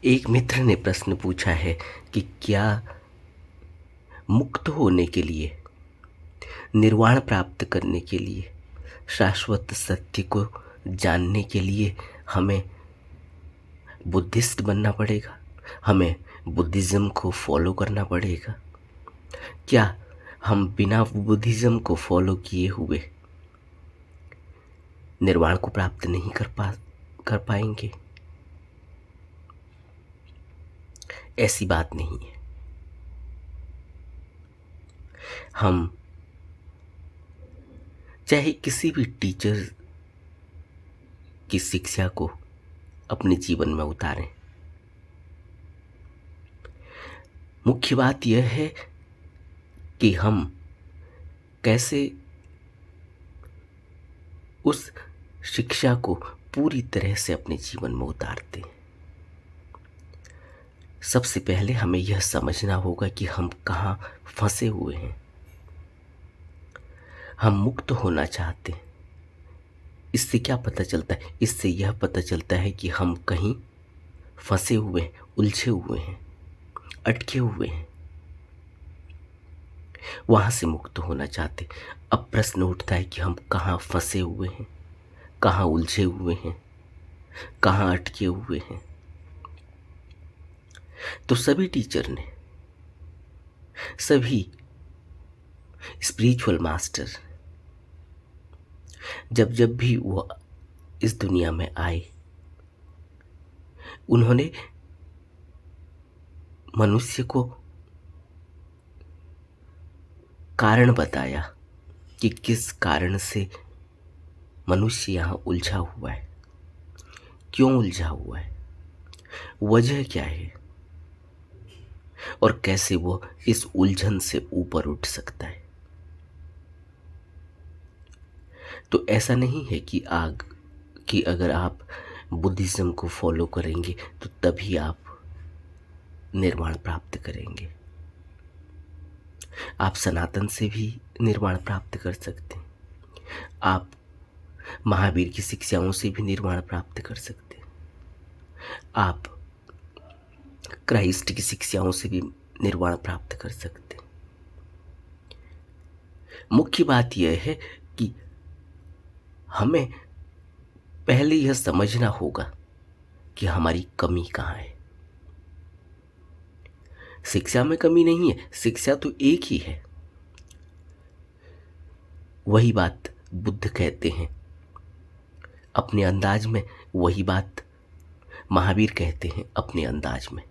एक मित्र ने प्रश्न पूछा है कि क्या मुक्त होने के लिए, निर्वाण प्राप्त करने के लिए, शाश्वत सत्य को जानने के लिए हमें बुद्धिस्ट बनना पड़ेगा? हमें बुद्धिज़्म को फॉलो करना पड़ेगा? क्या हम बिना बुद्धिज़्म को फॉलो किए हुए निर्वाण को प्राप्त नहीं कर पाएंगे? ऐसी बात नहीं है। हम चाहे किसी भी टीचर की शिक्षा को अपने जीवन में उतारें, मुख्य बात यह है कि हम कैसे उस शिक्षा को पूरी तरह से अपने जीवन में उतारते हैं। सबसे पहले हमें यह समझना होगा कि हम कहाँ फंसे हुए हैं। हम मुक्त होना चाहते हैं। इससे क्या पता चलता है? इससे यह पता चलता है कि हम कहीं फंसे हुए हैं, उलझे हुए हैं, अटके हुए हैं। वहां से मुक्त होना चाहते। अब प्रश्न उठता है कि हम कहाँ फंसे हुए हैं, कहाँ उलझे हुए हैं, कहाँ अटके हुए हैं। तो सभी टीचर ने, सभी स्पिरिचुअल मास्टर, जब जब भी वो इस दुनिया में आए, उन्होंने मनुष्य को कारण बताया कि किस कारण से मनुष्य यहाँ उलझा हुआ है, क्यों उलझा हुआ है, वजह क्या है और कैसे वो इस उलझन से ऊपर उठ सकता है। तो ऐसा नहीं है कि अगर आप बुद्धिज्म को फॉलो करेंगे तो तभी आप निर्वाण प्राप्त करेंगे। आप सनातन से भी निर्वाण प्राप्त कर सकते हैं। आप महावीर की शिक्षाओं से भी निर्वाण प्राप्त कर सकते हैं। आप क्राइस्ट की शिक्षाओं से भी निर्वाण प्राप्त कर सकते हैं। मुख्य बात यह है कि हमें पहले यह समझना होगा कि हमारी कमी कहाँ है। शिक्षा में कमी नहीं है, शिक्षा तो एक ही है। वही बात बुद्ध कहते हैं अपने अंदाज में, वही बात महावीर कहते हैं अपने अंदाज में।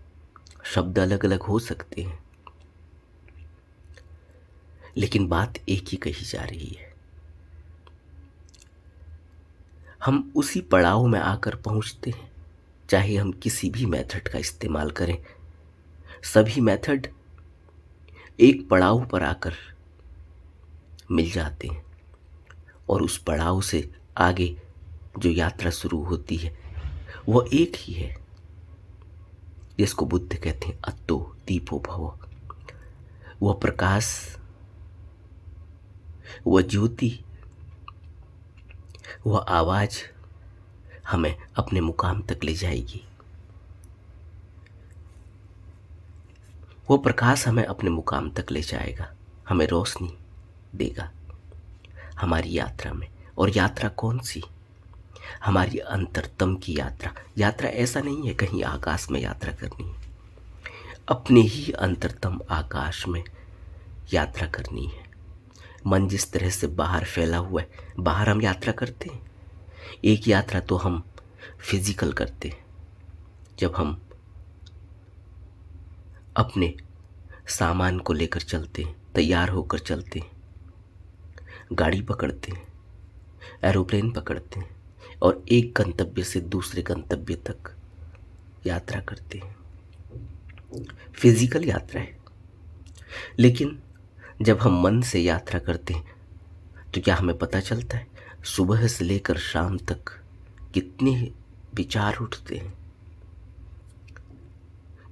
शब्द अलग अलग हो सकते हैं, लेकिन बात एक ही कही जा रही है। हम उसी पड़ाव में आकर पहुंचते हैं, चाहे हम किसी भी मेथड का इस्तेमाल करें। सभी मेथड एक पड़ाव पर आकर मिल जाते हैं और उस पड़ाव से आगे जो यात्रा शुरू होती है वह एक ही है, जिसको बुद्ध कहते हैं अत्तो दीपो भव। वह प्रकाश, वह ज्योति, वह आवाज हमें अपने मुकाम तक ले जाएगी। वह प्रकाश हमें अपने मुकाम तक ले जाएगा, हमें रोशनी देगा हमारी यात्रा में। और यात्रा कौन सी? हमारी अंतरतम की यात्रा। यात्रा ऐसा नहीं है कहीं आकाश में यात्रा करनी है, अपने ही अंतरतम आकाश में यात्रा करनी है। मन जिस तरह से बाहर फैला हुआ है, बाहर हम यात्रा करते हैं। एक यात्रा तो हम फिजिकल करते हैं, जब हम अपने सामान को लेकर चलते हैं, तैयार होकर चलते हैं, गाड़ी पकड़ते हैं, एरोप्लेन पकड़ते हैं और एक गंतव्य से दूसरे गंतव्य तक यात्रा करते हैं। फिजिकल यात्रा है। लेकिन जब हम मन से यात्रा करते हैं तो क्या हमें पता चलता है सुबह से लेकर शाम तक कितने विचार उठते हैं।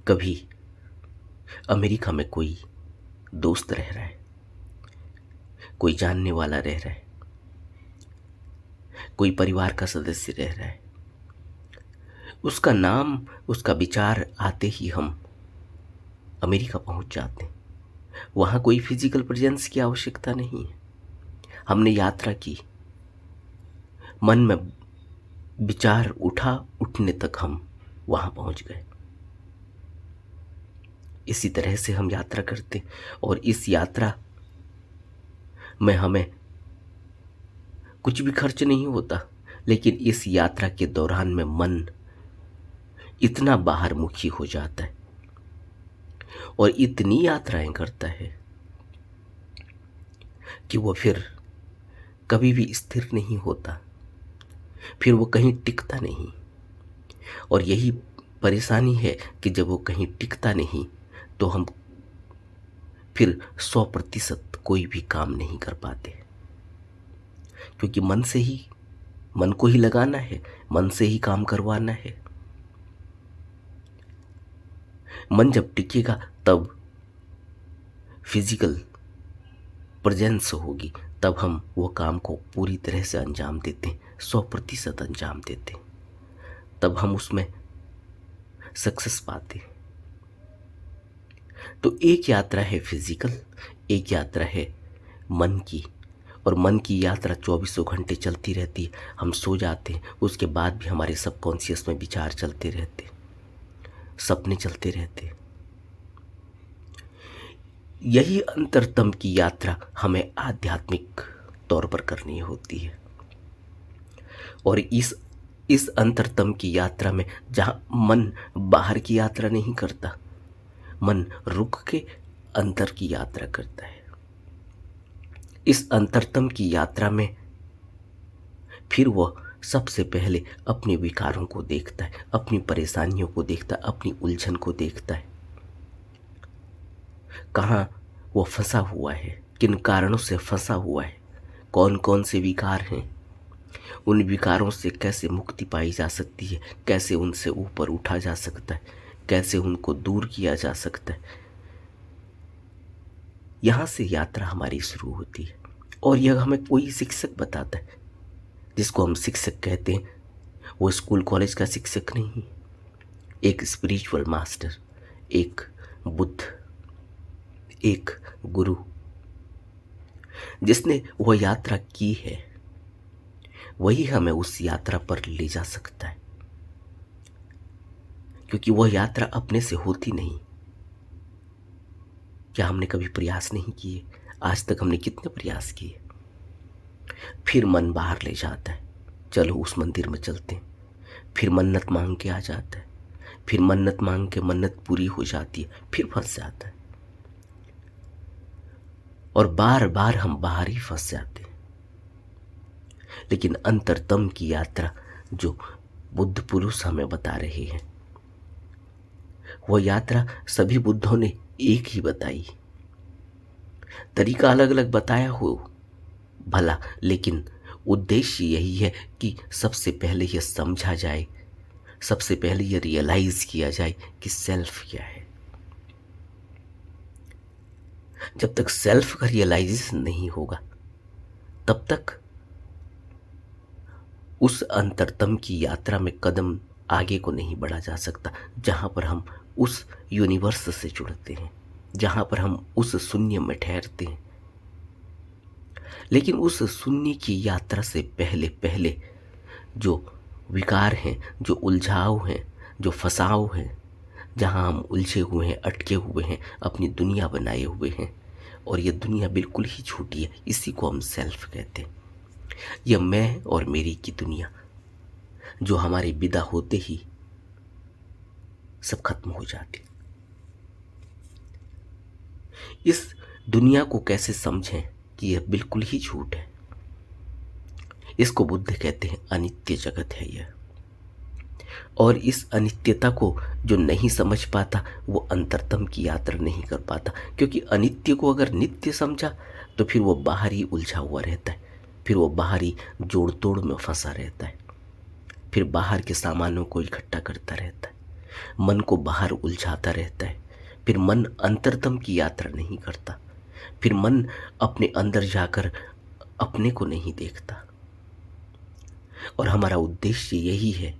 कभी अमेरिका में कोई दोस्त रह रहा है, कोई जानने वाला रह रहा है, कोई परिवार का सदस्य रह रहा है। उसका नाम, उसका विचार आते ही हम अमेरिका पहुंच जाते हैं। वहाँ कोई फिजिकल प्रेजेंस की आवश्यकता नहीं है। हमने यात्रा की, मन में विचार उठा, उठने तक हम वहाँ पहुँच गए। इसी तरह से हम यात्रा करते, और इस यात्रा में हमें कुछ भी खर्च नहीं होता, लेकिन इस यात्रा के दौरान में मन इतना बाहर मुखी हो जाता है और इतनी यात्राएं करता है कि वो फिर कभी भी स्थिर नहीं होता, फिर वो कहीं टिकता नहीं। और यही परेशानी है कि जब वो कहीं टिकता नहीं तो हम फिर 100% कोई भी काम नहीं कर पाते, क्योंकि मन को ही लगाना है, मन से ही काम करवाना है। मन जब टिकेगा तब फिजिकल प्रेजेंस होगी, तब हम वो काम को पूरी तरह से अंजाम देते हैं, 100% अंजाम देते हैं, तब हम उसमें सक्सेस पाते हैं। तो एक यात्रा है फिजिकल, एक यात्रा है मन की, और मन की यात्रा 24 घंटे चलती रहती है। हम सो जाते हैं, उसके बाद भी हमारे सबकॉन्शियस में विचार चलते रहते, सपने चलते रहते। यही अंतरतम की यात्रा हमें आध्यात्मिक तौर पर करनी होती है। और इस अंतरतम की यात्रा में जहाँ मन बाहर की यात्रा नहीं करता, मन रुक के अंतर की यात्रा करता है। इस अंतरतम की यात्रा में फिर वह सबसे पहले अपने विकारों को देखता है, अपनी परेशानियों को देखता है, अपनी उलझन को देखता है, कहाँ वो फंसा हुआ है, किन कारणों से फंसा हुआ है, कौन कौन से विकार हैं, उन विकारों से कैसे मुक्ति पाई जा सकती है, कैसे उनसे ऊपर उठा जा सकता है, कैसे उनको दूर किया जा सकता है। यहाँ से यात्रा हमारी शुरू होती है। और यह हमें कोई शिक्षक बताता है, जिसको हम शिक्षक कहते हैं, वो स्कूल कॉलेज का शिक्षक नहीं, एक स्पिरिचुअल मास्टर, एक बुद्ध, एक गुरु, जिसने वह यात्रा की है, वही हमें उस यात्रा पर ले जा सकता है, क्योंकि वह यात्रा अपने से होती नहीं। क्या हमने कभी प्रयास नहीं किए? आज तक हमने कितने प्रयास किए? फिर मन बाहर ले जाता है, चलो उस मंदिर में चलते हैं, फिर मन्नत मांग के आ जाता है, फिर मन्नत मांग के मन्नत पूरी हो जाती है, फिर फंस जाता है, और बार बार हम बाहर ही फंस जाते हैं। लेकिन अंतरतम की यात्रा जो बुद्ध पुरुष हमें बता रहे हैं, वह यात्रा सभी बुद्धों ने एक ही बताई। तरीका अलग अलग बताया हो भला, लेकिन उद्देश्य यही है कि सबसे पहले यह समझा जाए, सबसे पहले यह रियलाइज किया जाए कि सेल्फ क्या है। जब तक सेल्फ का रियलाइजेशन नहीं होगा, तब तक उस अंतरतम की यात्रा में कदम आगे को नहीं बढ़ा जा सकता, जहाँ पर हम उस यूनिवर्स से जुड़ते हैं, जहाँ पर हम उस शून्य में ठहरते हैं। लेकिन उस शून्य की यात्रा से पहले पहले जो विकार हैं, जो उलझाव हैं, जो फंसाव हैं, जहाँ हम उलझे हुए हैं, अटके हुए हैं, अपनी दुनिया बनाए हुए हैं, और ये दुनिया बिल्कुल ही झूठी है, इसी को हम सेल्फ कहते हैं। यह मैं और मेरी की दुनिया, जो हमारे विदा होते ही सब खत्म हो जाती। इस दुनिया को कैसे समझें कि यह बिल्कुल ही झूठ है? इसको बुद्ध कहते हैं अनित्य जगत है यह। और इस अनित्यता को जो नहीं समझ पाता, वो अंतरतम की यात्रा नहीं कर पाता, क्योंकि अनित्य को अगर नित्य समझा तो फिर वो बाहर ही उलझा हुआ रहता है, फिर वो बाहर ही जोड़ तोड़ में फंसा रहता है, फिर बाहर के सामानों को इकट्ठा करता रहता है, मन को बाहर उलझाता रहता है, फिर मन अंतरतम की यात्रा नहीं करता, फिर मन अपने अंदर जाकर अपने को नहीं देखता। और हमारा उद्देश्य यही है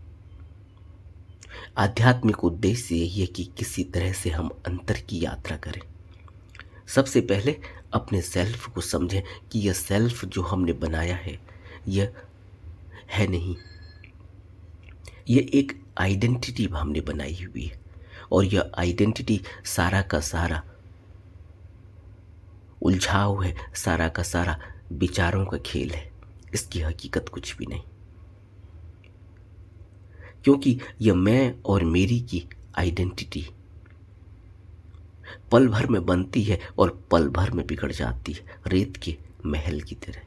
आध्यात्मिक उद्देश्य यही है कि किसी तरह से हम अंतर की यात्रा करें। सबसे पहले अपने सेल्फ को समझें कि यह सेल्फ जो हमने बनाया है यह है नहीं, यह एक आइडेंटिटी हमने बनाई हुई है, और यह आइडेंटिटी सारा का सारा उलझाव है, सारा का सारा विचारों का खेल है। इसकी हकीकत कुछ भी नहीं, क्योंकि यह मैं और मेरी की आइडेंटिटी पल भर में बनती है और पल भर में बिगड़ जाती है। रेत के महल की तरह,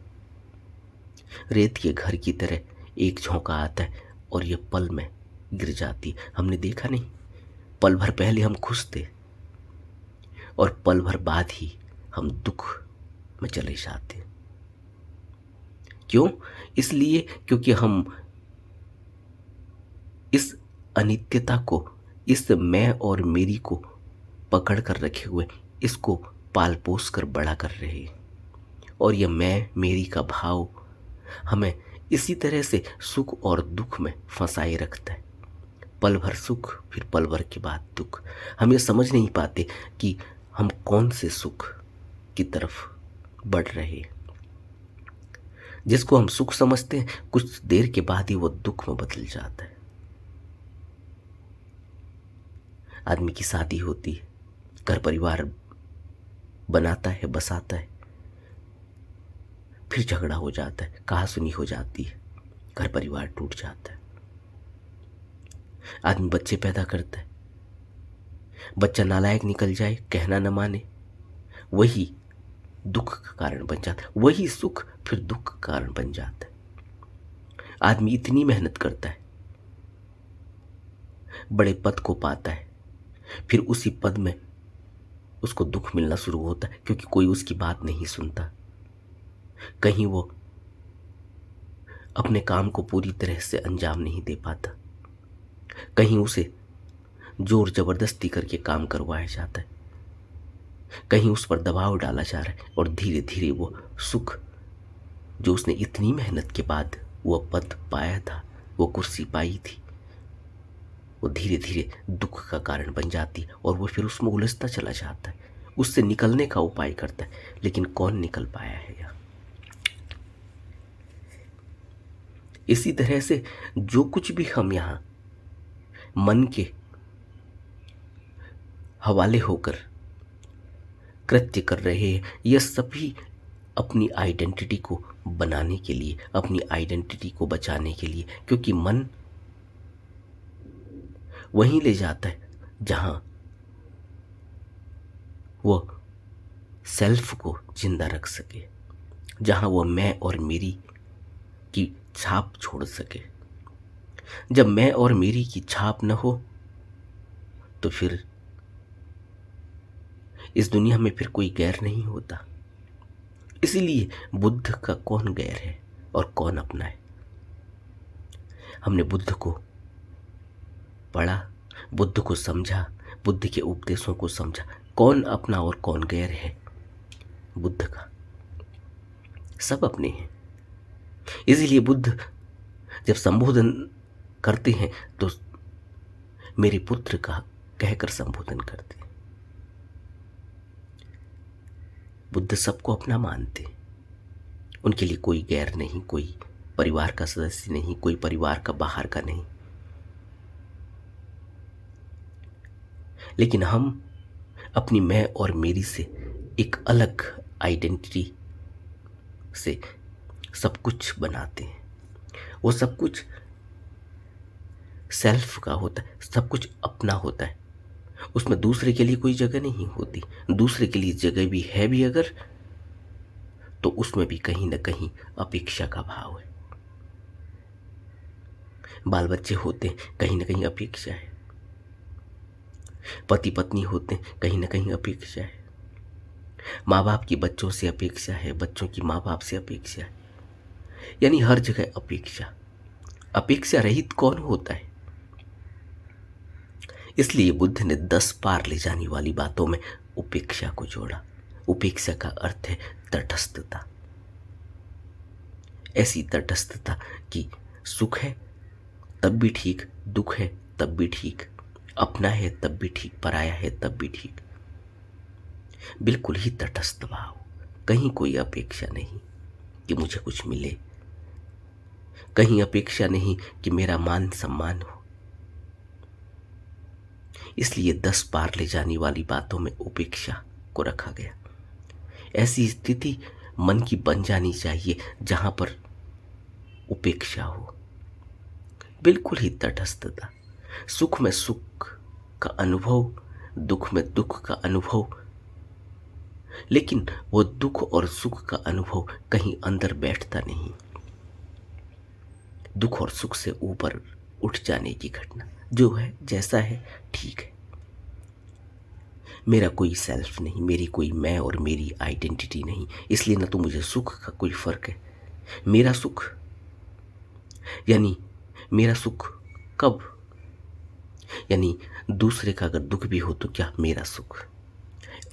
रेत के घर की तरह एक झोंका आता है और यह पल में गिर जाती है। हमने देखा नहीं, पल भर पहले हम खुश थे और पल भर बाद ही हम दुख में चले जाते हैं। क्यों? इसलिए क्योंकि हम इस अनित्यता को, इस मैं और मेरी को पकड़ कर रखे हुए, इसको पाल पोस कर बड़ा कर रहे हैं। और यह मैं मेरी का भाव हमें इसी तरह से सुख और दुख में फंसाए रखता है। पल भर सुख, फिर पल भर के बाद दुख। हम ये समझ नहीं पाते कि हम कौन से सुख की तरफ बढ़ रहे हैं। जिसको हम सुख समझते हैं, कुछ देर के बाद ही वो दुख में बदल जाता है। आदमी की शादी होती है, घर परिवार बनाता है, बसाता है, फिर झगड़ा हो जाता है, कहासुनी हो जाती है, घर परिवार टूट जाता है। आदमी बच्चे पैदा करता है, बच्चा नालायक निकल जाए, कहना न माने, वही दुख का कारण बन जाता है। वही सुख फिर दुख का कारण बन जाता है। आदमी इतनी मेहनत करता है, बड़े पद को पाता है, फिर उसी पद में उसको दुख मिलना शुरू होता है, क्योंकि कोई उसकी बात नहीं सुनता। कहीं वो अपने काम को पूरी तरह से अंजाम नहीं दे पाता, कहीं उसे जोर जबरदस्ती करके काम करवाया जाता है, कहीं उस पर दबाव डाला जा रहा है, और धीरे धीरे वो सुख जो उसने इतनी मेहनत के बाद वो पद पाया था, वो कुर्सी पाई थी, वो धीरे धीरे दुख का कारण बन जाती है। और वो फिर उसमें उलझता चला जाता है, उससे निकलने का उपाय करता है, लेकिन कौन निकल पाया है यहाँ? इसी तरह से जो कुछ भी हम यहाँ मन के हवाले होकर कृत्य कर रहे हैं, यह सभी अपनी आइडेंटिटी को बनाने के लिए, अपनी आइडेंटिटी को बचाने के लिए, क्योंकि मन वहीं ले जाता है जहां वो सेल्फ को जिंदा रख सके, जहां वो मैं और मेरी की छाप छोड़ सके। जब मैं और मेरी की छाप न हो तो फिर इस दुनिया में फिर कोई गैर नहीं होता। इसीलिए बुद्ध का कौन गैर है और कौन अपना है? हमने बुद्ध को पढ़ा, बुद्ध को समझा, बुद्ध के उपदेशों को समझा। कौन अपना और कौन गैर है बुद्ध का? सब अपने हैं। इसीलिए बुद्ध जब संबोधन करते हैं तो मेरे पुत्र का कहकर संबोधन करते हैं। बुद्ध सबको अपना मानते, उनके लिए कोई गैर नहीं, कोई परिवार का सदस्य नहीं, कोई परिवार का बाहर का नहीं। लेकिन हम अपनी मैं और मेरी से एक अलग आइडेंटिटी से सब कुछ बनाते हैं। वो सब कुछ सेल्फ का होता है, सब कुछ अपना होता है, उसमें दूसरे के लिए कोई जगह नहीं होती। दूसरे के लिए जगह भी है भी अगर, तो उसमें भी कहीं ना कहीं अपेक्षा का भाव है। बाल बच्चे होते हैं, कहीं ना कहीं अपेक्षा है। पति पत्नी होते हैं, कहीं ना कहीं अपेक्षा है। माँ बाप की बच्चों से अपेक्षा है, बच्चों की माँ बाप से अपेक्षा है। यानी हर जगह अपेक्षा। अपेक्षा रहित कौन होता है? इसलिए बुद्ध ने 10 पार ले जाने वाली बातों में उपेक्षा को जोड़ा। उपेक्षा का अर्थ है तटस्थता। ऐसी तटस्थता कि सुख है तब भी ठीक, दुख है तब भी ठीक, अपना है तब भी ठीक, पराया है तब भी ठीक। बिल्कुल ही तटस्थ भाव, कहीं कोई अपेक्षा नहीं कि मुझे कुछ मिले, कहीं अपेक्षा नहीं कि मेरा मान सम्मान हो। इसलिए 10 पार ले जाने वाली बातों में उपेक्षा को रखा गया। ऐसी स्थिति मन की बन जानी चाहिए जहां पर उपेक्षा हो, बिल्कुल ही तटस्थता। सुख में सुख का अनुभव, दुख में दुख का अनुभव, लेकिन वो दुख और सुख का अनुभव कहीं अंदर बैठता नहीं। दुख और सुख से ऊपर उठ जाने की घटना, जो है जैसा है ठीक है। मेरा कोई सेल्फ नहीं, मेरी कोई मैं और मेरी आइडेंटिटी नहीं, इसलिए ना तो मुझे सुख का कोई फर्क है। मेरा सुख यानी मेरा सुख कब, यानी दूसरे का अगर दुख भी हो तो क्या मेरा सुख?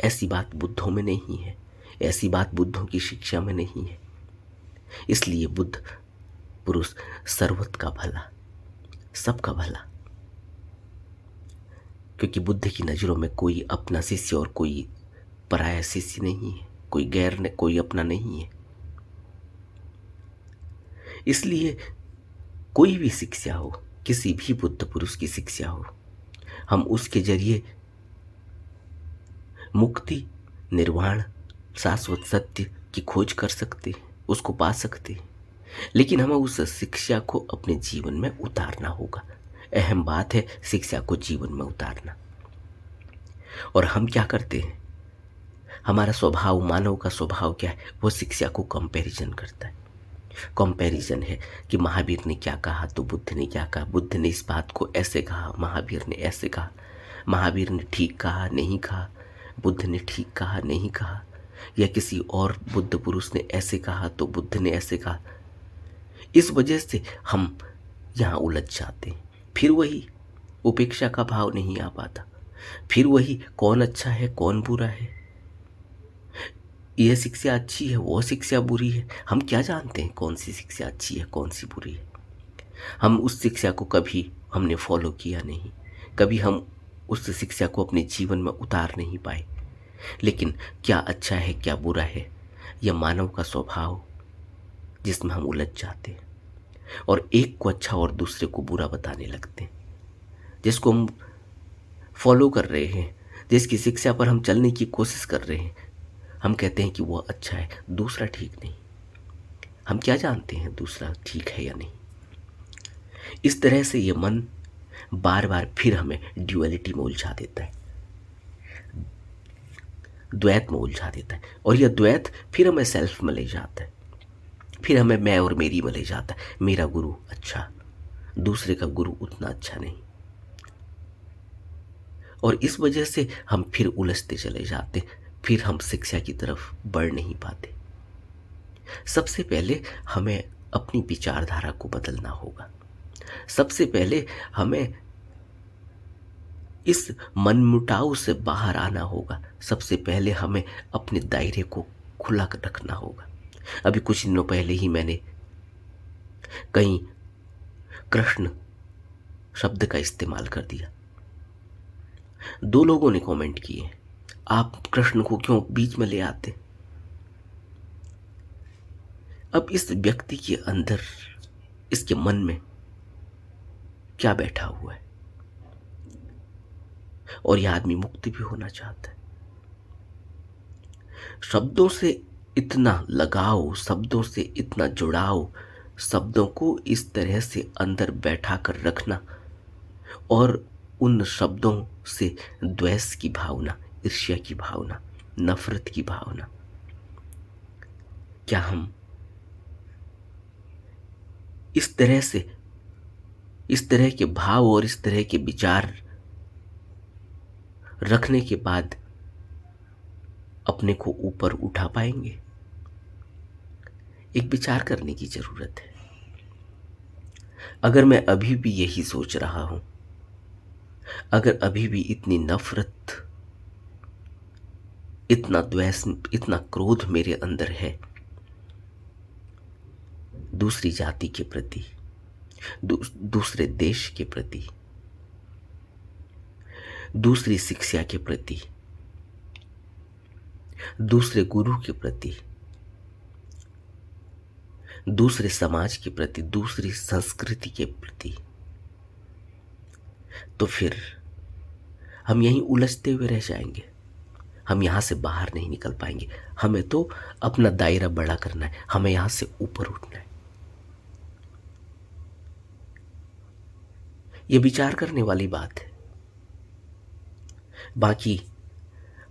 ऐसी बात बुद्धों में नहीं है, ऐसी बात बुद्धों की शिक्षा में नहीं है। इसलिए बुद्ध पुरुष सर्वत का भला, सबका भला, क्योंकि बुद्ध की नज़रों में कोई अपना शिष्य और कोई पराया शिष्य नहीं है, कोई गैर ने कोई अपना नहीं है। इसलिए कोई भी शिक्षा हो, किसी भी बुद्ध पुरुष की शिक्षा हो, हम उसके जरिए मुक्ति, निर्वाण, शाश्वत सत्य की खोज कर सकते हैं, उसको पा सकते हैं। लेकिन हमें उस शिक्षा को अपने जीवन में उतारना होगा। अहम बात है शिक्षा को जीवन में उतारना। और हम क्या करते हैं, हमारा स्वभाव, मानव का स्वभाव क्या है, वो शिक्षा को कंपैरिजन करता है। कंपैरिजन है कि महावीर ने क्या कहा तो बुद्ध ने क्या कहा, बुद्ध ने इस बात को ऐसे कहा, महावीर ने ऐसे कहा, महावीर ने ठीक कहा नहीं कहा, बुद्ध ने ठीक कहा नहीं कहा, या किसी और बुद्ध पुरुष ने ऐसे कहा तो बुद्ध ने ऐसे कहा। इस वजह से हम यहाँ उलझ जाते हैं। फिर वही उपेक्षा का भाव नहीं आ पाता, फिर वही कौन अच्छा है कौन बुरा है, यह शिक्षा अच्छी है वो शिक्षा बुरी है। हम क्या जानते हैं कौन सी शिक्षा अच्छी है कौन सी बुरी है? हम उस शिक्षा को कभी हमने फॉलो किया नहीं, कभी हम उस शिक्षा को अपने जीवन में उतार नहीं पाए। लेकिन क्या अच्छा है क्या बुरा है, यह मानव का स्वभाव जिसमें हम उलझ जाते हैं और एक को अच्छा और दूसरे को बुरा बताने लगते हैं। जिसको हम फॉलो कर रहे हैं, जिसकी शिक्षा पर हम चलने की कोशिश कर रहे हैं, हम कहते हैं कि वो अच्छा है, दूसरा ठीक नहीं। हम क्या जानते हैं दूसरा ठीक है या नहीं? इस तरह से ये मन बार बार फिर हमें ड्युअलिटी में उलझा देता है, द्वैत में उलझा देता है, और यह द्वैत फिर हमें सेल्फ में ले जाता है, फिर हमें मैं और मेरी में ले जाता है। मेरा गुरु अच्छा, दूसरे का गुरु उतना अच्छा नहीं, और इस वजह से हम फिर उलझते चले जाते, फिर हम शिक्षा की तरफ बढ़ नहीं पाते। सबसे पहले हमें अपनी विचारधारा को बदलना होगा। सबसे पहले हमें इस मनमुटाव से बाहर आना होगा। सबसे पहले हमें अपने दायरे को खुला रखना होगा। अभी कुछ दिनों पहले ही मैंने कहीं कृष्ण शब्द का इस्तेमाल कर दिया। 2 लोगों ने कमेंट किए, आप कृष्ण को क्यों बीच में ले आते? अब इस व्यक्ति के अंदर, इसके मन में क्या बैठा हुआ है? और यह आदमी मुक्त भी होना चाहता है। शब्दों से इतना लगाव, शब्दों से इतना जुड़ाव, शब्दों को इस तरह से अंदर बैठा कर रखना, और उन शब्दों से द्वेष की भावना, ईर्ष्या की भावना, नफरत की भावना, क्या हम इस तरह के भाव और इस तरह के विचार रखने के बाद अपने को ऊपर उठा पाएंगे? एक विचार करने की जरूरत है। अगर मैं अभी भी यही सोच रहा हूं, अगर अभी भी इतनी नफरत, इतना द्वेष, इतना क्रोध मेरे अंदर है दूसरी जाति के प्रति, दूसरे देश के प्रति, दूसरी शिक्षा के प्रति, दूसरे गुरु के प्रति, दूसरे समाज के प्रति, दूसरी संस्कृति के प्रति, तो फिर हम यहीं उलझते हुए रह जाएंगे। हम यहां से बाहर नहीं निकल पाएंगे। हमें तो अपना दायरा बड़ा करना है, हमें यहां से ऊपर उठना है। ये विचार करने वाली बात है। बाकी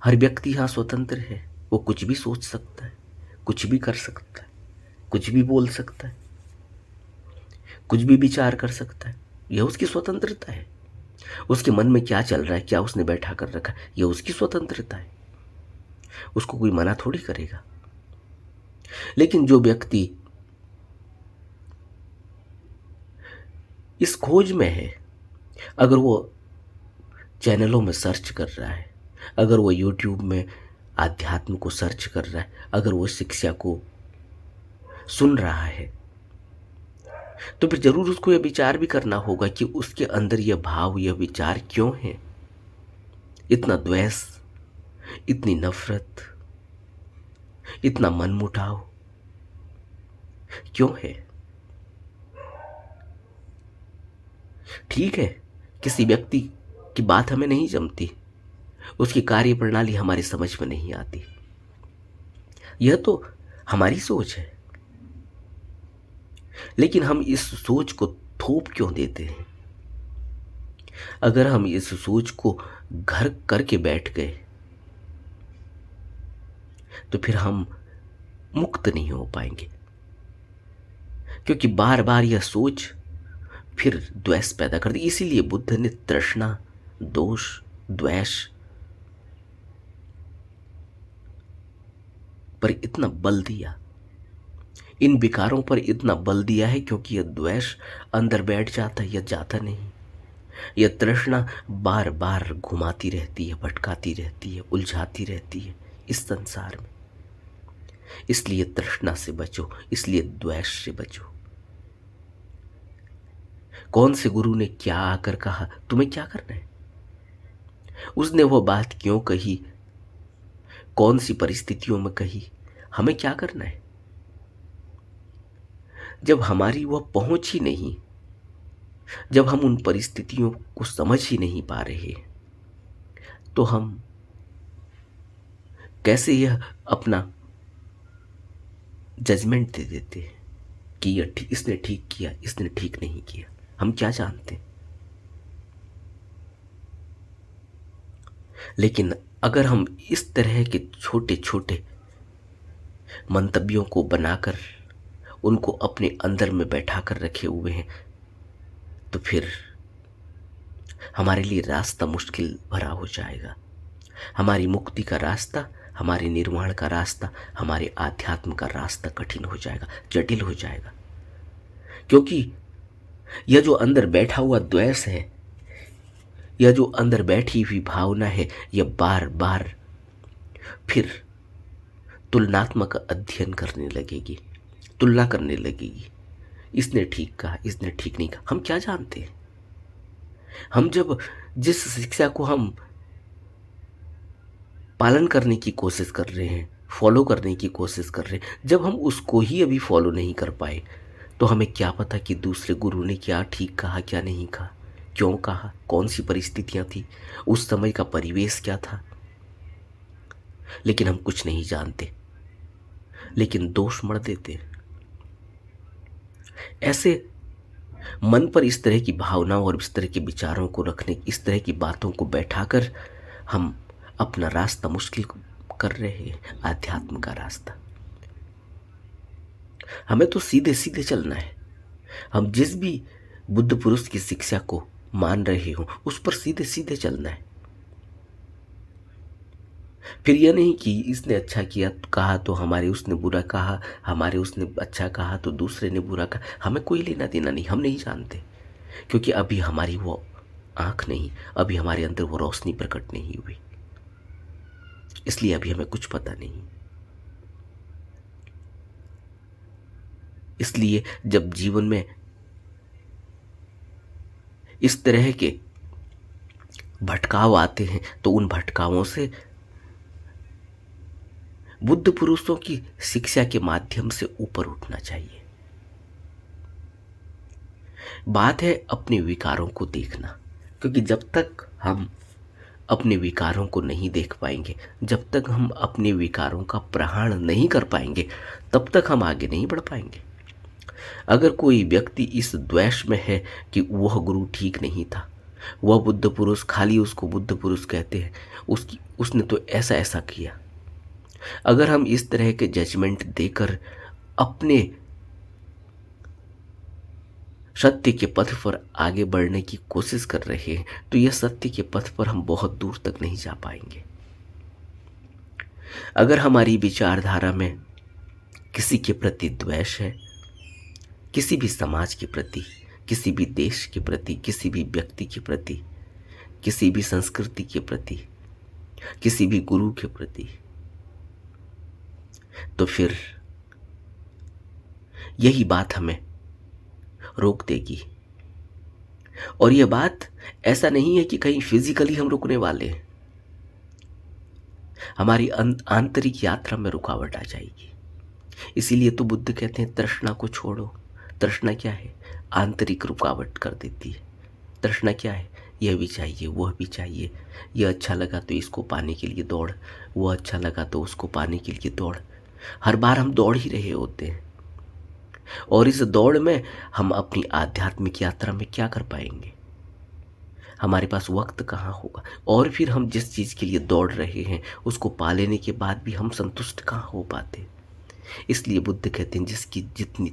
हर व्यक्ति यहां स्वतंत्र है, वो कुछ भी सोच सकता है, कुछ भी कर सकता है, कुछ भी बोल सकता है, कुछ भी विचार कर सकता है। यह उसकी स्वतंत्रता है। उसके मन में क्या चल रहा है, क्या उसने बैठा कर रखा है, यह उसकी स्वतंत्रता है। उसको कोई मना थोड़ी करेगा। लेकिन जो व्यक्ति इस खोज में है, अगर वो चैनलों में सर्च कर रहा है, अगर वो यूट्यूब में आध्यात्म को सर्च कर रहा है, अगर वो शिक्षा को सुन रहा है, तो फिर जरूर उसको यह विचार भी करना होगा कि उसके अंदर यह भाव, यह विचार क्यों है। इतना द्वेष, इतनी नफरत, इतना मनमुटाव क्यों है। ठीक है, किसी व्यक्ति की बात हमें नहीं जमती, उसकी कार्य प्रणाली हमारी समझ में नहीं आती, यह तो हमारी सोच है। लेकिन हम इस सोच को थोप क्यों देते हैं। अगर हम इस सोच को घर करके बैठ गए तो फिर हम मुक्त नहीं हो पाएंगे, क्योंकि बार बार यह सोच फिर द्वेष पैदा कर दी। इसीलिए बुद्ध ने तृष्णा, दोष, द्वेष पर इतना बल दिया, इन विकारों पर इतना बल दिया है, क्योंकि यह द्वेष अंदर बैठ जाता है, यह जाता नहीं। यह तृष्णा बार बार घुमाती रहती है, भटकाती रहती है, उलझाती रहती है इस संसार में। इसलिए तृष्णा से बचो, इसलिए द्वेष से बचो। कौन से गुरु ने क्या आकर कहा, तुम्हें क्या करना है, उसने वो बात क्यों कही, कौन सी परिस्थितियों में कही, हमें क्या करना है। जब हमारी वह पहुंच ही नहीं, जब हम उन परिस्थितियों को समझ ही नहीं पा रहे, तो हम कैसे यह अपना जजमेंट दे देते हैं कि इसने ठीक किया, इसने ठीक नहीं किया। हम क्या जानते। लेकिन अगर हम इस तरह के छोटे छोटे मंतव्यों को बनाकर उनको अपने अंदर में बैठा कर रखे हुए हैं, तो फिर हमारे लिए रास्ता मुश्किल भरा हो जाएगा। हमारी मुक्ति का रास्ता, हमारे निर्वाण का रास्ता, हमारे आध्यात्म का रास्ता कठिन हो जाएगा, जटिल हो जाएगा। क्योंकि यह जो अंदर बैठा हुआ द्वेष है, यह जो अंदर बैठी हुई भावना है, यह बार बार फिर तुलनात्मक अध्ययन करने लगेगी, तुलना करने लगेगी। इसने ठीक कहा, इसने ठीक नहीं कहा। हम क्या जानते हैं। हम जब जिस शिक्षा को हम पालन करने की कोशिश कर रहे हैं, फॉलो करने की कोशिश कर रहे हैं, जब हम उसको ही अभी फॉलो नहीं कर पाए, तो हमें क्या पता कि दूसरे गुरु ने क्या ठीक कहा, क्या नहीं कहा, क्यों कहा, कौन सी परिस्थितियां थी, उस समय का परिवेश क्या था। लेकिन हम कुछ नहीं जानते, लेकिन दोष मढ़ देते हैं। ऐसे मन पर इस तरह की भावनाओं और इस तरह के विचारों को रखने, इस तरह की बातों को बैठाकर हम अपना रास्ता मुश्किल कर रहे हैं, आध्यात्म का रास्ता। हमें तो सीधे सीधे चलना है। हम जिस भी बुद्ध पुरुष की शिक्षा को मान रहे हो, उस पर सीधे सीधे चलना है। फिर यह नहीं कि इसने अच्छा किया कहा तो हमारे उसने बुरा कहा, हमारे उसने अच्छा कहा तो दूसरे ने बुरा कहा। हमें कोई लेना देना नहीं, हम नहीं जानते, क्योंकि अभी हमारी वो आंख नहीं, अभी हमारे अंदर वो रोशनी प्रकट नहीं हुई, इसलिए अभी हमें कुछ पता नहीं। इसलिए जब जीवन में इस तरह के भटकाव आते हैं तो उन भटकावों से बुद्ध पुरुषों की शिक्षा के माध्यम से ऊपर उठना चाहिए। बात है अपने विकारों को देखना, क्योंकि जब तक हम अपने विकारों को नहीं देख पाएंगे, जब तक हम अपने विकारों का प्रहार नहीं कर पाएंगे, तब तक हम आगे नहीं बढ़ पाएंगे। अगर कोई व्यक्ति इस द्वेष में है कि वह गुरु ठीक नहीं था, वह बुद्ध पुरुष, खाली उसको बुद्ध पुरुष कहते हैं, उसने तो ऐसा ऐसा किया, अगर हम इस तरह के जजमेंट देकर अपने सत्य के पथ पर आगे बढ़ने की कोशिश कर रहे हैं, तो यह सत्य के पथ पर हम बहुत दूर तक नहीं जा पाएंगे। अगर हमारी विचारधारा में किसी के प्रति द्वेष है, किसी भी समाज के प्रति, किसी भी देश के प्रति, किसी भी व्यक्ति के प्रति, किसी भी संस्कृति के प्रति, किसी भी गुरु के प्रति, तो फिर यही बात हमें रोक देगी। और यह बात ऐसा नहीं है कि कहीं फिजिकली हम रुकने वाले हैं, हमारी आंतरिक यात्रा में रुकावट आ जाएगी। इसीलिए तो बुद्ध कहते हैं तृष्णा को छोड़ो। तृष्णा क्या है? आंतरिक रुकावट कर देती है। तृष्णा क्या है? यह भी चाहिए, वह भी चाहिए, यह अच्छा लगा तो इसको पाने के लिए दौड़, वह अच्छा लगा तो उसको पाने के लिए दौड़। हर बार हम दौड़ ही रहे होते हैं, और इस दौड़ में हम अपनी आध्यात्मिक यात्रा में क्या कर पाएंगे? हमारे पास वक्त कहाँ होगा? और फिर हम जिस चीज़ के लिए दौड़ रहे हैं उसको पा लेने के बाद भी हम संतुष्ट कहाँ हो पाते? इसलिए बुद्ध कहते हैं जिसकी जितनी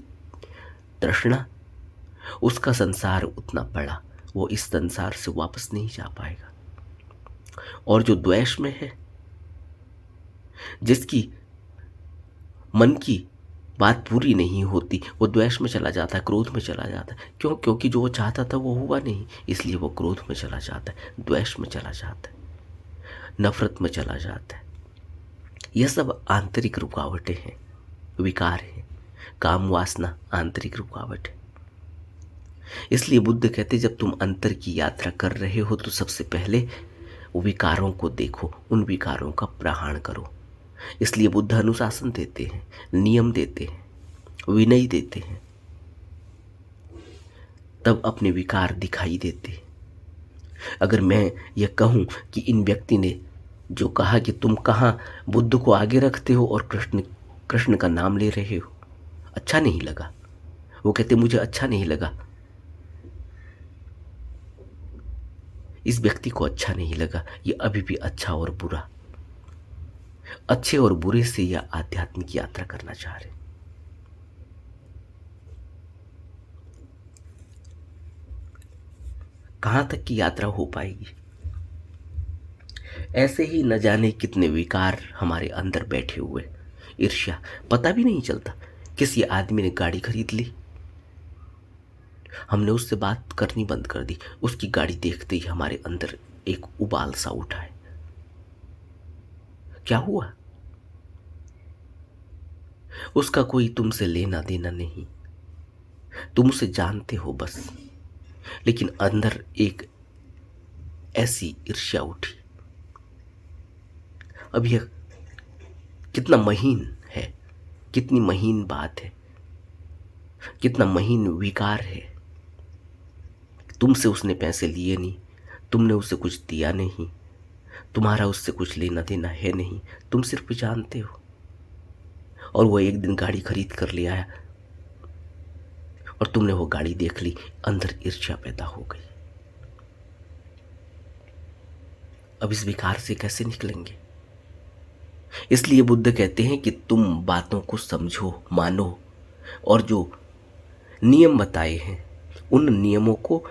तृष्णा, उसका संसार उतना बड़ा, वो इस संसार से वापस नहीं जा पाएगा। और जो द्वेष में है, जिसकी मन की बात पूरी नहीं होती, वो द्वेष में चला जाता है, क्रोध में चला जाता है। क्यों? क्योंकि जो वो चाहता था वो हुआ नहीं, इसलिए वो क्रोध में चला जाता है, द्वेष में चला जाता है, नफरत में चला जाता है। यह सब आंतरिक रुकावटें हैं, विकार हैं। काम वासना आंतरिक रुकावट है। इसलिए बुद्ध कहते जब तुम अंतर की यात्रा कर रहे हो तो सबसे पहले विकारों को देखो, उन विकारों का प्रहार करो। इसलिए बुद्ध अनुशासन देते हैं, नियम देते हैं, विनय देते हैं, तब अपने विकार दिखाई देते हैं। अगर मैं यह कहूं कि इन व्यक्ति ने जो कहा कि तुम कहाँ बुद्ध को आगे रखते हो और कृष्ण का नाम ले रहे हो, अच्छा नहीं लगा, वो कहते मुझे अच्छा नहीं लगा, इस व्यक्ति को अच्छा नहीं लगा, ये अभी भी अच्छा और बुरा, अच्छे और बुरे से यह आध्यात्मिक यात्रा करना चाह रहे। कहां तक की यात्रा हो पाएगी? ऐसे ही न जाने कितने विकार हमारे अंदर बैठे हुए। ईर्ष्या, पता भी नहीं चलता, किसी आदमी ने गाड़ी खरीद ली, हमने उससे बात करनी बंद कर दी, उसकी गाड़ी देखते ही हमारे अंदर एक उबाल सा उठा है। क्या हुआ? उसका कोई तुमसे लेना देना नहीं, तुम उसे जानते हो बस, लेकिन अंदर एक ऐसी ईर्ष्या उठी। अब यह कितना महीन है, कितनी महीन बात है, कितना महीन विकार है। तुमसे उसने पैसे लिए नहीं, तुमने उसे कुछ दिया नहीं, तुम्हारा उससे कुछ लेना देना है नहीं, तुम सिर्फ जानते हो। और वो एक दिन गाड़ी खरीद कर ले आया और तुमने वो गाड़ी देख ली, अंदर ईर्ष्या पैदा हो गई। अब इस विकार से कैसे निकलेंगे? इसलिए बुद्ध कहते हैं कि तुम बातों को समझो, मानो, और जो नियम बताए हैं उन नियमों को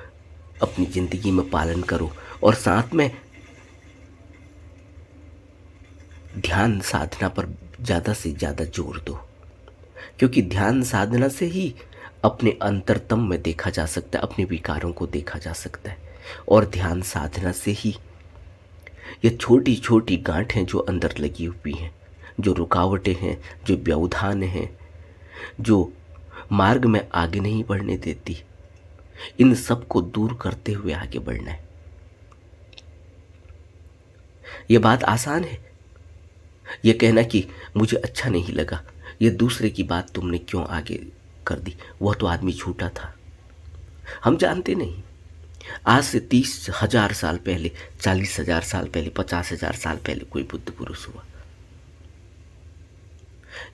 अपनी जिंदगी में पालन करो, और साथ में ध्यान साधना पर ज़्यादा से ज़्यादा जोर दो, क्योंकि ध्यान साधना से ही अपने अंतरतम में देखा जा सकता है, अपने विकारों को देखा जा सकता है। और ध्यान साधना से ही ये छोटी छोटी गांठें जो अंदर लगी हुई हैं, जो रुकावटें हैं, जो व्यवधान हैं, जो मार्ग में आगे नहीं बढ़ने देती, इन सब को दूर करते हुए आगे बढ़ना है। ये बात आसान है, ये कहना कि मुझे अच्छा नहीं लगा, ये दूसरे की बात तुमने क्यों आगे कर दी, वह तो आदमी झूठा था। हम जानते नहीं, आज से 30,000 साल पहले, 40,000 साल पहले, 50,000 साल पहले कोई बुद्ध पुरुष हुआ,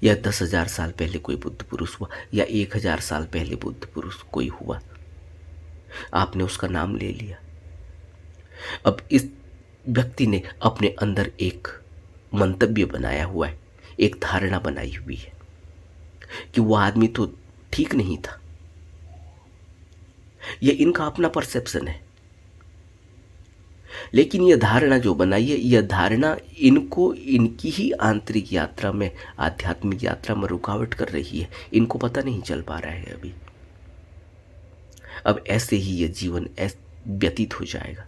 या 10,000 साल पहले कोई बुद्ध पुरुष हुआ, या 1,000 साल पहले बुद्ध पुरुष कोई हुआ, आपने उसका नाम ले लिया। अब इस व्यक्ति ने अपने अंदर एक मंतव्य बनाया हुआ है, एक धारणा बनाई हुई है कि वो आदमी तो ठीक नहीं था। ये इनका अपना परसेप्शन है, लेकिन यह धारणा जो बनाई है, यह धारणा इनको इनकी ही आंतरिक यात्रा में, आध्यात्मिक यात्रा में रुकावट कर रही है। इनको पता नहीं चल पा रहा है अभी। अब ऐसे ही यह जीवन व्यतीत हो जाएगा,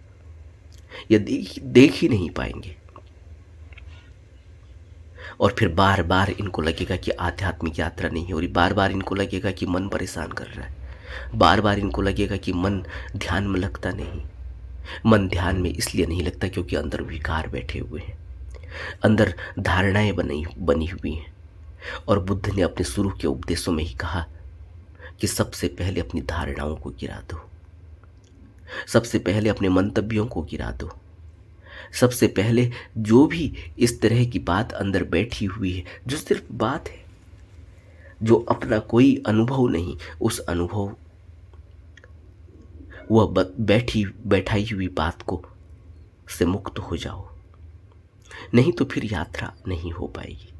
यह देख ही नहीं पाएंगे। और फिर बार बार इनको लगेगा कि आध्यात्मिक यात्रा नहीं हो रही, बार बार इनको लगेगा कि मन परेशान कर रहा है, बार बार इनको लगेगा कि मन ध्यान में लगता नहीं। मन ध्यान में इसलिए नहीं लगता क्योंकि अंदर विकार बैठे हुए हैं, अंदर धारणाएं बनी हुई हैं। और बुद्ध ने अपने शुरू के उपदेशों में ही कहा कि सबसे पहले अपनी धारणाओं को गिरा दो, सबसे पहले अपने मंतव्यों को गिरा दो, सबसे पहले जो भी इस तरह की बात अंदर बैठी हुई है, जो सिर्फ बात है, जो अपना कोई अनुभव नहीं, उस अनुभव, वह बैठाई हुई बात को से मुक्त हो जाओ। नहीं तो फिर यात्रा नहीं हो पाएगी।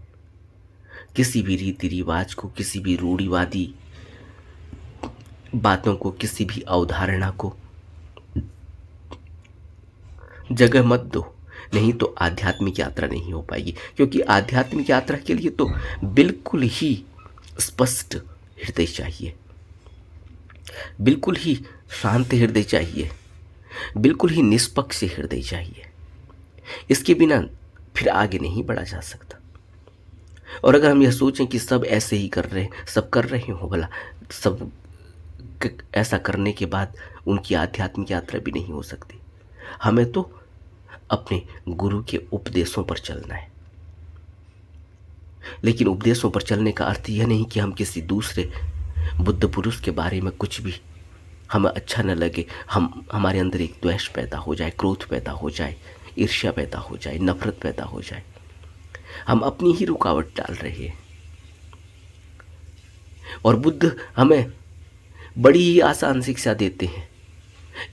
किसी भी रीति रिवाज को, किसी भी रूढ़िवादी बातों को, किसी भी अवधारणा को जगह मत दो, नहीं तो आध्यात्मिक यात्रा नहीं हो पाएगी। क्योंकि आध्यात्मिक यात्रा के लिए तो बिल्कुल ही स्पष्ट हृदय चाहिए, बिल्कुल ही शांत हृदय चाहिए, बिल्कुल ही निष्पक्ष हृदय चाहिए। इसके बिना फिर आगे नहीं बढ़ा जा सकता। और अगर हम यह सोचें कि सब ऐसे ही कर रहे हैं, सब कर रहे हो भला, सब ऐसा करने के बाद उनकी आध्यात्मिक यात्रा भी नहीं हो सकती। हमें तो अपने गुरु के उपदेशों पर चलना है। लेकिन उपदेशों पर चलने का अर्थ यह नहीं कि हम किसी दूसरे बुद्ध पुरुष के बारे में कुछ भी हमें अच्छा न लगे, हमारे अंदर एक द्वेष पैदा हो जाए, क्रोध पैदा हो जाए, ईर्ष्या पैदा हो जाए, नफरत पैदा हो जाए। हम अपनी ही रुकावट डाल रहे हैं। और बुद्ध हमें बड़ी ही आसान शिक्षा देते हैं,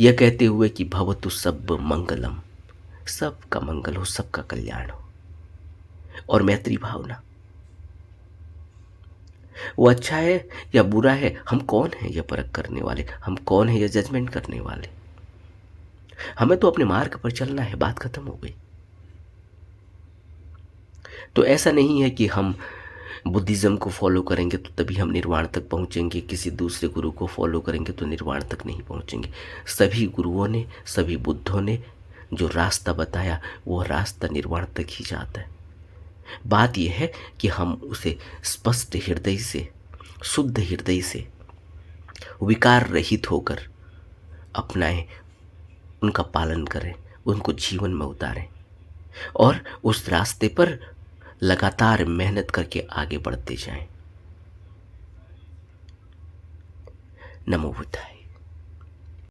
यह कहते हुए कि भवतु सब मंगलम, सबका मंगल हो, सबका कल्याण हो। और मैत्री भावना, वो अच्छा है या बुरा है, हम कौन है यह परख करने वाले, हम कौन है यह जजमेंट करने वाले। हमें तो अपने मार्ग पर चलना है, बात खत्म हो गई। तो ऐसा नहीं है कि हम बुद्धिज्म को फॉलो करेंगे तो तभी हम निर्वाण तक पहुंचेंगे, किसी दूसरे गुरु को फॉलो करेंगे तो निर्वाण तक नहीं पहुंचेंगे। सभी गुरुओं ने, सभी बुद्धों ने जो रास्ता बताया, वह रास्ता निर्वाण तक ही जाता है। बात यह है कि हम उसे स्पष्ट हृदय से, शुद्ध हृदय से, विकार रहित होकर अपनाएं, उनका पालन करें, उनको जीवन में उतारें और उस रास्ते पर लगातार मेहनत करके आगे बढ़ते जाएं। नमो बुद्धाय।